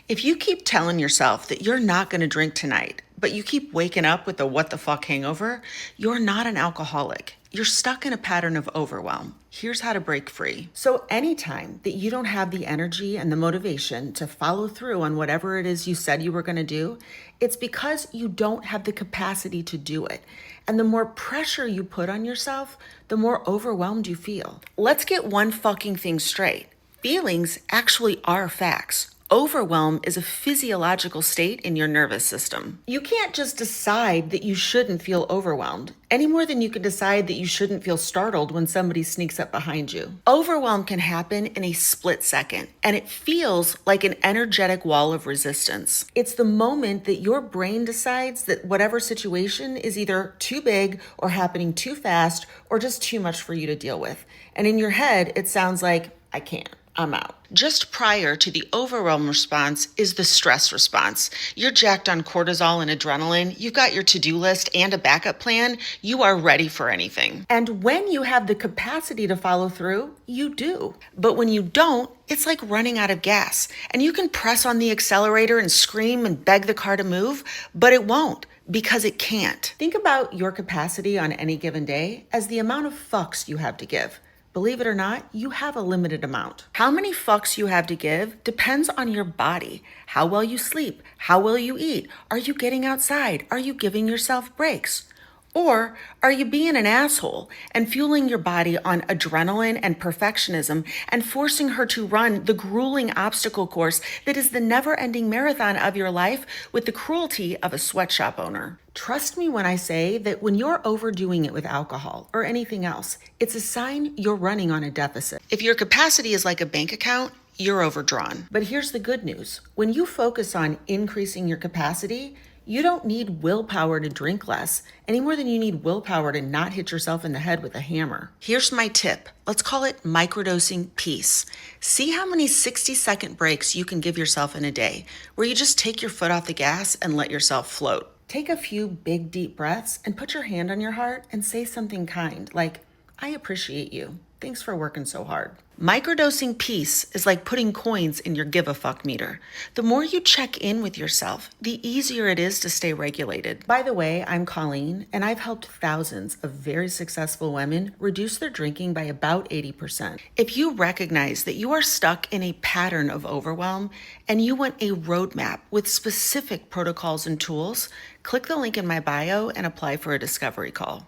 If you keep telling yourself that you're not going to drink tonight, but you keep waking up with a what the fuck hangover, you're not an alcoholic. You're stuck in a pattern of overwhelm. Here's how to break free. So, anytime that you don't have the energy and the motivation to follow through on whatever it is you said you were going to do, it's because you don't have the capacity to do it. And the more pressure you put on yourself, the more overwhelmed you feel. Let's get one fucking thing straight. Feelings actually are facts. Overwhelm is a physiological state in your nervous system. You can't just decide that you shouldn't feel overwhelmed, any more than you can decide that you shouldn't feel startled when somebody sneaks up behind you. Overwhelm can happen in a split second, and it feels like an energetic wall of resistance. It's the moment that your brain decides that whatever situation is either too big or happening too fast or just too much for you to deal with. And in your head, it sounds like, I can't. I'm out. Just prior to the overwhelm response is the stress response. You're jacked on cortisol and adrenaline. You've got your to-do list and a backup plan. You are ready for anything. And when you have the capacity to follow through, you do. But when you don't, it's like running out of gas. And you can press on the accelerator and scream and beg the car to move, but it won't. Because it can't. Think about your capacity on any given day as the amount of fucks you have to give. Believe it or not, you have a limited amount. How many fucks you have to give depends on your body, how well you sleep, how well you eat. Are you getting outside? Are you giving yourself breaks? Or are you being an asshole and fueling your body on adrenaline and perfectionism and forcing her to run the grueling obstacle course that is the never-ending marathon of your life with the cruelty of a sweatshop owner? Trust me when I say that when you're overdoing it with alcohol or anything else, it's a sign you're running on a deficit. If your capacity is like a bank account, you're overdrawn. But here's the good news. When you focus on increasing your capacity, you don't need willpower to drink less any more than you need willpower to not hit yourself in the head with a hammer. Here's my tip. Let's call it microdosing peace. See how many 60-second breaks you can give yourself in a day, where you just take your foot off the gas and let yourself float. Take a few big, deep breaths and put your hand on your heart and say something kind, like, I appreciate you. Thanks for working so hard. Microdosing peace is like putting coins in your give a fuck meter. The more you check in with yourself, the easier it is to stay regulated. By the way, I'm Colleen, and I've helped thousands of very successful women reduce their drinking by about 80%. If you recognize that you are stuck in a pattern of overwhelm and you want a roadmap with specific protocols and tools, click the link in my bio and apply for a discovery call.